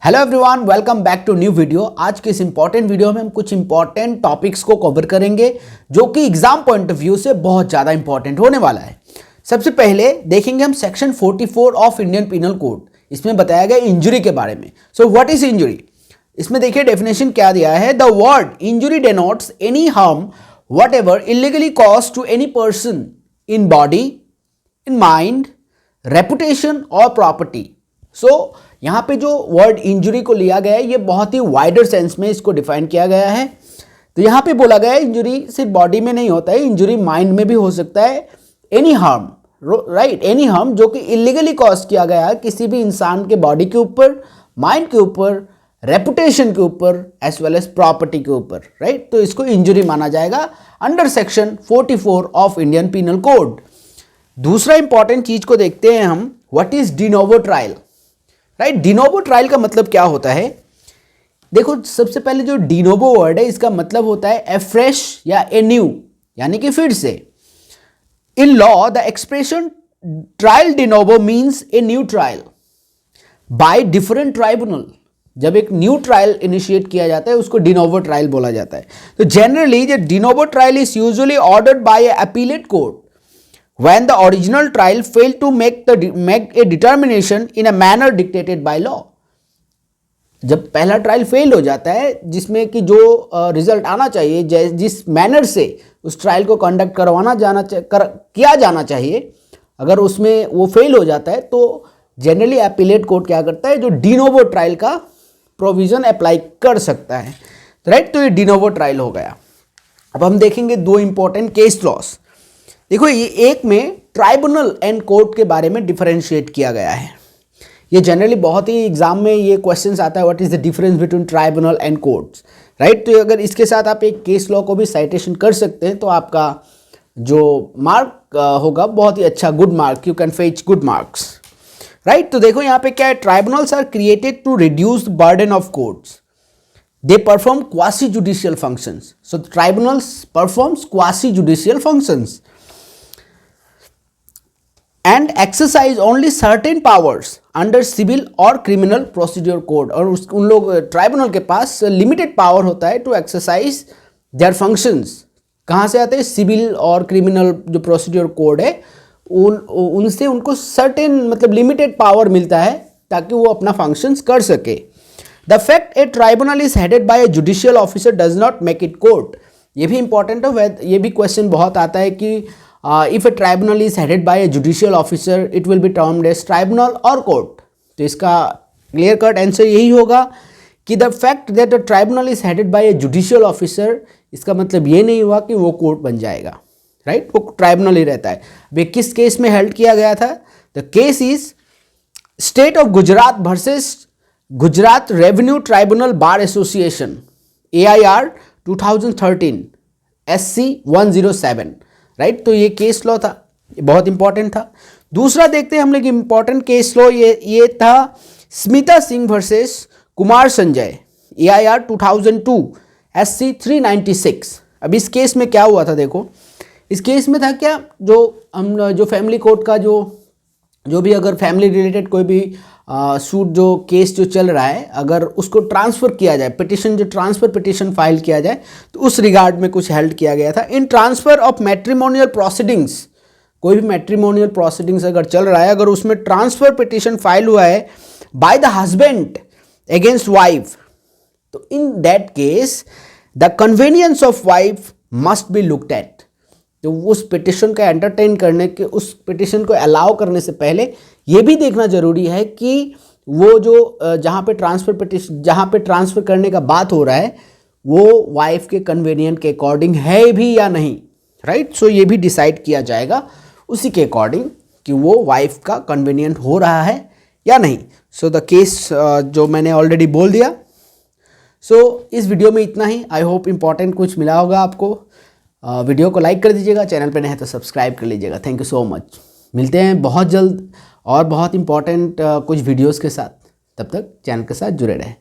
Hello everyone, welcome back to new video. आज के इस इंपॉर्टेंट वीडियो में हम कुछ इंपॉर्टेंट टॉपिक्स को कवर करेंगे जो कि एग्जाम पॉइंट ऑफ व्यू से बहुत ज़्यादा इंपॉर्टेंट होने वाला है। सबसे पहले देखेंगे हम section 44 of Indian penal code. इसमें बताया गया इंजुरी के बारे में। So what is injury? इसमें देखिए डेफिनेशन क्या दिया है। The word injury denotes any harm whatever illegally cause to any person in body, in mind, reputation और प्रॉपर्टी। सो यहाँ पे जो वर्ड इंजुरी को लिया गया है ये बहुत ही वाइडर सेंस में इसको डिफाइन किया गया है। तो यहाँ पे बोला गया है इंजुरी सिर्फ बॉडी में नहीं होता है, इंजुरी माइंड में भी हो सकता है। Any harm, right, any harm जो कि इलीगली कॉज किया गया है किसी भी इंसान के बॉडी के ऊपर, माइंड के ऊपर, रेपुटेशन के ऊपर एज वेल एज प्रॉपर्टी के ऊपर, राइट। तो इसको इंजुरी माना जाएगा under section 44 of Indian penal code. दूसरा इंपॉर्टेंट चीज को देखते हैं हम, what is de novo trial, right. De novo trial का मतलब क्या होता है? देखो सबसे पहले जो डिनोवो वर्ड है इसका मतलब होता है ए फ्रेश या ए न्यू, यानी कि फिर से। In law the expression trial de novo means a new trial by different tribunal. जब एक न्यू ट्रायल इनिशिएट किया जाता है उसको डिनोवो ट्रायल बोला जाता है। तो generally the de novo trial is usually ordered bye A appellate court when the original trial failed to make a determination in a manner dictated by law। जब पहला ट्रायल फेल हो जाता है जिसमें कि जो रिजल्ट आना चाहिए, जिस मैनर से उस ट्रायल को कंडक्ट किया जाना चाहिए, अगर उसमें वो फेल हो जाता है तो जनरली अपीलेट कोर्ट क्या करता है, जो डिनोवो ट्रायल का प्रोविजन अप्लाई कर सकता है, राइट। तो ये डिनोवो ट्रायल हो गया। अब हम देखेंगे दो इंपॉर्टेंट केस लॉस। देखो ये एक में ट्राइब्यूनल एंड कोर्ट के बारे में डिफरेंशिएट किया गया है। ये जनरली बहुत ही एग्जाम में ये क्वेश्चंस आता है, what is the difference between tribunal and courts, right. तो अगर इसके साथ आप एक केस लॉ को भी साइटेशन कर सकते हैं तो आपका जो मार्क होगा बहुत ही अच्छा, good mark, you can fetch good marks, right. तो देखो यहाँ पे क्या है, tribunals are created to reduce the burden of courts. They perform quasi-judicial functions. So the tribunals performs quasi-judicial functions and exercise only certain powers under civil or criminal procedure code। और उन लोग tribunal के पास limited power होता है to exercise their functions. कहाँ से आते हैं? सिविल और क्रिमिनल जो प्रोसीड्योर कोड है उनसे उनको सर्टेन मतलब लिमिटेड पावर मिलता है ताकि वो अपना फंक्शंस कर सके। The fact a tribunal is headed by a judicial officer does not make it court। ये भी इंपॉर्टेंट है, ये भी क्वेश्चन बहुत आता है कि if a tribunal is headed by a judicial officer it will be termed as tribunal or court। तो इसका क्लियर कट आंसर यही होगा कि the fact that a tribunal is headed by a judicial officer, इसका मतलब ये नहीं हुआ कि वो कोर्ट बन जाएगा, राइट। वो ट्राइब्यूनल ही रहता है। अब किस केस में हेल्ड किया गया था? The case is state of Gujarat versus Gujarat revenue tribunal bar association, AIR 2013 SC 107, right. तो ये केस लॉ था, ये बहुत इंपॉर्टेंट था। दूसरा देखते हैं हम लोग इंपॉर्टेंट केस लॉ, ये था Smita Singh versus Kumar Sanjay, AIR 2002 SC 396। अब इस केस में क्या हुआ था? देखो इस केस में था क्या, जो फैमिली कोर्ट का जो भी अगर फैमिली रिलेटेड कोई भी सूट जो केस जो चल रहा है, अगर उसको ट्रांसफ़र किया जाए, पिटिशन जो ट्रांसफ़र पिटिशन फाइल किया जाए, तो उस रिगार्ड में कुछ हेल्ड किया गया था। इन ट्रांसफ़र ऑफ मैट्रिमोनियल प्रोसीडिंग्स, कोई भी मैट्रिमोनियल प्रोसीडिंग्स अगर चल रहा है, अगर उसमें ट्रांसफ़र पिटिशन फाइल हुआ है by the husband against wife, तो in that case the convenience of wife must be looked at. तो उस पिटिशन का एंटरटेन करने के, उस पिटिशन को अलाउ करने से पहले ये भी देखना जरूरी है कि वो जो जहाँ पे ट्रांसफ़र करने का बात हो रहा है वो वाइफ के कन्वीनियंट के अकॉर्डिंग है भी या नहीं, राइट। सो ये भी डिसाइड किया जाएगा उसी के अकॉर्डिंग कि वो वाइफ का कन्वीनियंट हो रहा है या नहीं। सो द केस जो मैंने ऑलरेडी बोल दिया। सो इस वीडियो में इतना ही। आई होप इम्पॉर्टेंट कुछ मिला होगा आपको। वीडियो को लाइक कर दीजिएगा, चैनल पे नए हैं तो सब्सक्राइब कर लीजिएगा। Thank you so much. मिलते हैं बहुत जल्द और बहुत इंपॉर्टेंट कुछ वीडियोस के साथ। तब तक चैनल के साथ जुड़े रहें।